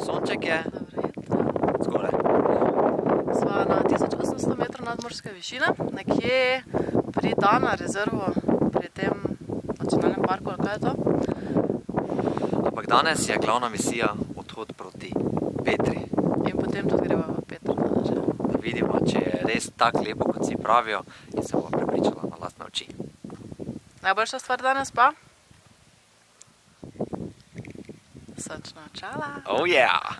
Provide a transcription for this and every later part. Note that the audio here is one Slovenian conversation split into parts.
Sonček je. Zgore. Sva na 1800 metrov nadmorske višine, nekje pri Dana rezervo, pri tem nacionalnem parku, ali kaj je to? Ampak danes je glavna misija odhod proti Petri. In potem tudi greva v Petro. Da vidimo, če je res tako lepo, kot si pravijo, in se bova prepričala na lastne oči. Najboljša stvar danes pa? Sončna očala. Oh yeah!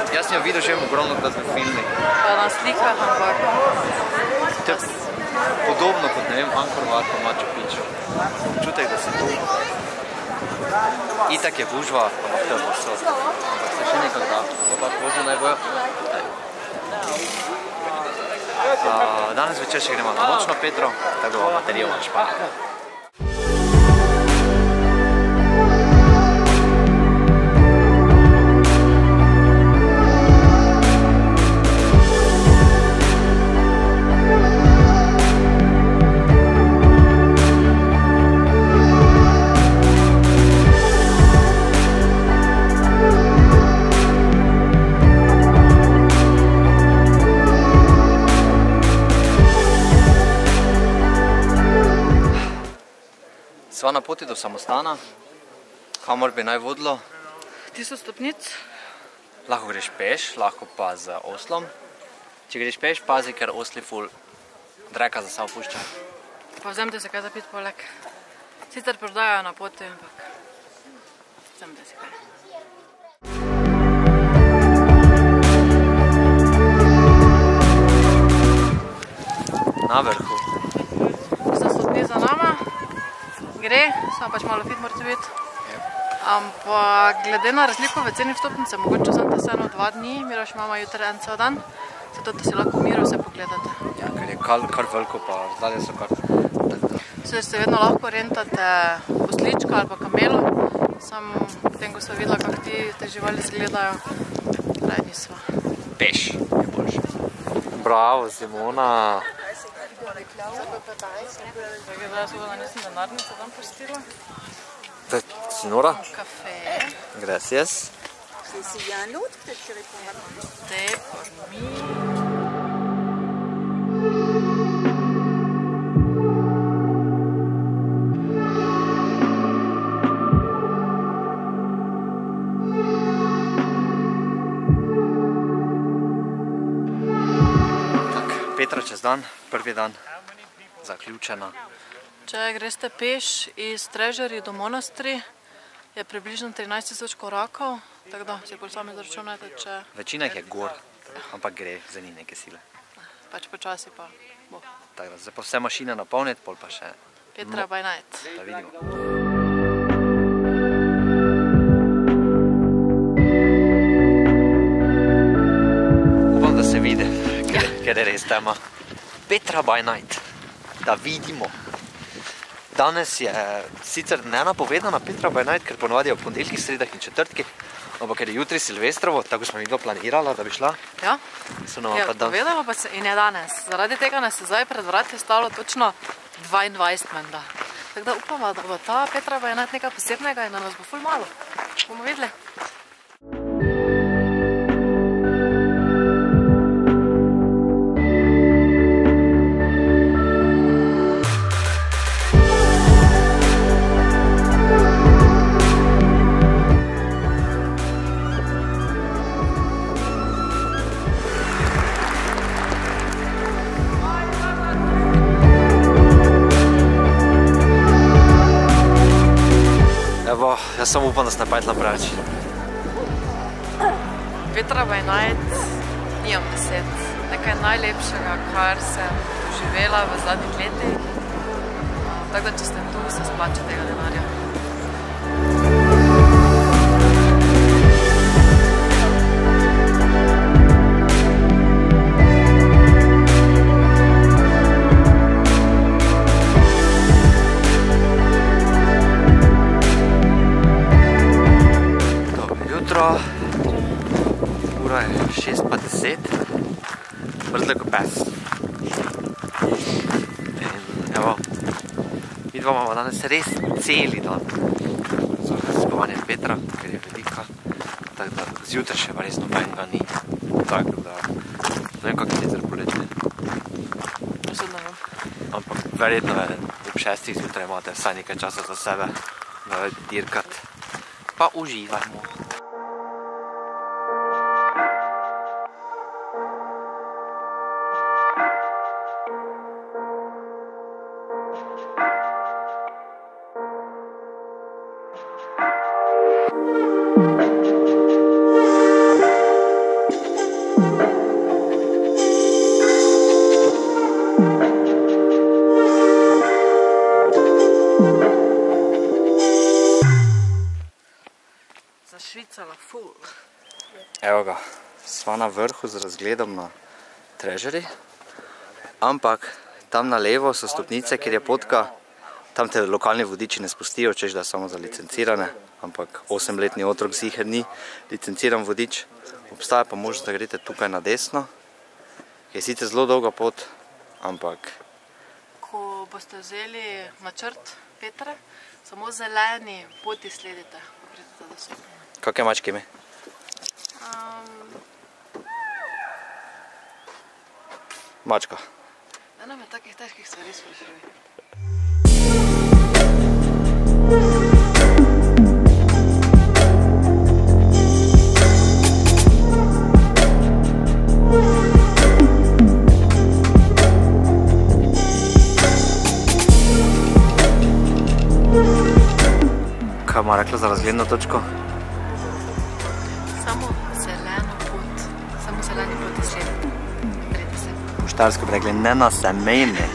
Jaz sem jo videl že ogromno krat v filmih. Pa na slikah, ampak... To je podobno kot, ne vem, Angkor Wat pa Machu Picchu. Občutek, da si tu. Itak je gužva, ampak to je posod. Ampak se še nekak da. To pa pozno naj bojo. Danes večer še gremo na nočno Petro, tako da bo baterijo manj špala. Sva na poti do samostana, kamor bi naj vodilo. 1000 stopnic. Lahko greš peš, lahko pa z oslom. Če greš peš, pazi, ker osli ful dreka za sabo pušča. Pa vzemite se kaj za pit poleg. Sicer prodajajo na poti, ampak vzemite se kaj. Na vrhu. 1000 stopnic za nama. Gre, samo pač malo fit morate biti. Ampak glede na razliko v ceni vstopnice, mogoče sem te vseeno 2 dni, Miroš imamo jutri en cel dan, zato da si lahko miro vse pogledate. Ja, ker je kar veliko, pa zdalje so kar... Se vedno lahko rentate oslička ali pa kamelo, samo potem, ko sva videla, kako te živali izgledajo, kraj nisva. Peš je boljše. Bravo, Simona! Signora? Café. Gracias. S'il y a un autre, peut-être je réponds maintenant. Té por mí. Petra čez dan, prvi dan, zaključena. Če greste peš iz Trežeri do Monastri, je približno 13 000 korakov, tako da si bolj sami zračunajte, če... Večina jih je gor, ampak gre za njih neke sile. Pač počasi pa bo. Tako da zdaj pa vse mašine napolniti, pol pa še... Petra by night. Da vidimo. Upam, da se vidi, ker je res tema. Petra by night. Da vidimo. Danes je sicer nenapovedana Petra by night, ker ponovadi je v ponedeljkih, sredah in četrtkih, ampak ker je jutri Silvestrovo, tako smo midva planirala, da bi šla. Ja, povedala pa se in je danes. Zaradi tega nas je zdaj pred vrati stalo točno 22 menda. Tako da upamo, da bo ta Petra by night nekaj posebnega in da nas bo ful malo. Bomo videli. Jaz samo upam, da se ne pajtla preveč. Petra by night, nimam besed. nekaj najlepšega, kar sem doživela v zadnjih letih. Tako da, če ste tu, se splača tega denarja. Ura je 6:10, brzdle ko pes. In evo, vidva imamo danes res celi dan za raziskovanjem Petra, ker je velika, tako da zjutraj še pa res nobenega ni. Tako da, ne vem, kak je sicer poletje. Posebno vem. Ampak verjetno je ob 6 zjutraj imate vsaj nekaj časa za sebe, da dirkat, pa uživajmo. Zašvicala ful. Evo ga, sva na vrhu z razgledom na Treasury, ampak tam na levo so stopnice, kjer je potka, tam te lokalni vodiči ne spustijo, češ da je samo za licencirane, ampak 8-letni otrok sicer ni licenciran vodič. Obstaja pa možnost, da greste tukaj na desno, ki je sicer zelo dolga pot, ampak... Ko boste vzeli načrt Petra, samo zeleni poti sledite, pa pridete do sobe. Kakšne mačke ime? Mačka. Da nam je takih težkih stvari sprašuj. Kaj ima rekla za razgledno točko? Samo zeleno pot. Samo zeleni poti sledite. Grede se. V Štajersku bi rekli, ne na semeni.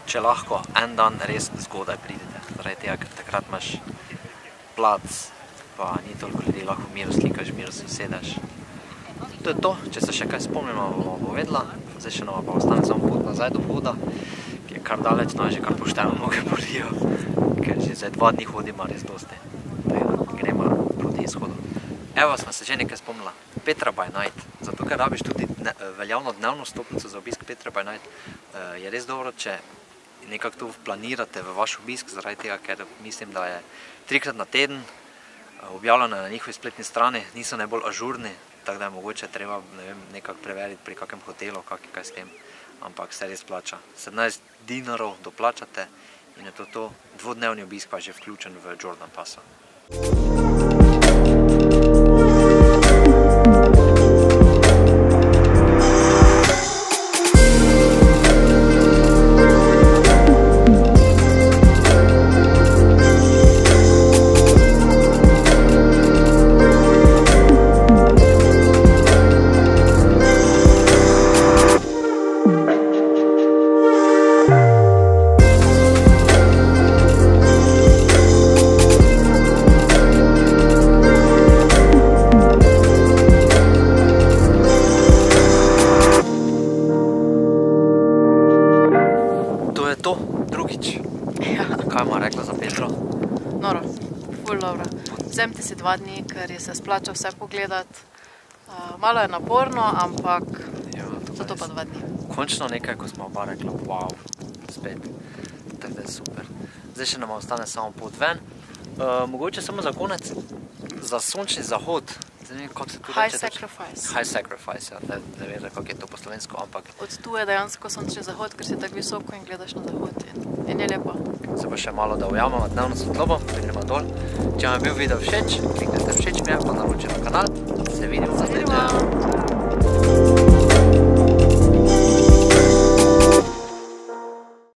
Če lahko en dan res zgodaj pridete, zaradi tega, ker takrat imaš plac, pa ni toliko ljudi, lahko v miru slikaš, v miru se usedeš. To je to, če se še kaj spomnimo, bomo povedala. Zdaj še nama pa ostane samo pot nazaj do vhoda, ki je kar daleč, no je že kar pošteno noge bolijo, ker že zdaj 2 dni hodimo res dosti. Gremo proti izhodu. Evo, smo se že nekaj spomnila. Petra by Night. Zato, ker rabiš tudi veljavno dnevno stopnico za obisk Petra by Night, je res dobro, če nekako to planirate v vaš obisk, zaradi tega, ker mislim, da je 3-krat na teden objavljeno na njihovi spletni strani, niso najbolj ažurni, tako da je mogoče treba nekako preveriti pri kakem hotelu, kaj s tem, ampak se res plača. 17 dinarov doplačate in je to 2-dnevni obisk pa je že vključen v Jordan Passa. Kaj ima rekla za Petro? Noro, ful dobro. Vzemite si 2 dni, ker je se splača vse pogledati. Malo je naporno, ampak zato pa 2 dni. Končno nekaj, ko smo oba rekla, wow, spet. Tako da je super. Zdaj še nam ostane samo pot ven. Mogoče samo za konec, za sončni zahod Zdaj ne vem, kako se tu High reče. sacrifice. High sacrifice, ja. Ne vem, kako je to po slovensko, ampak Od tu je dejansko sončni zahod, ker si tako visoko in gledaš na zahod in je lepo. se pa še malo da ujamemo dnevno svetlobo, gremo dol. Če vam je bil video všeč, kliknite všeč mi, pa naročite na kanal. Se vidimo naslednje. Vidimo.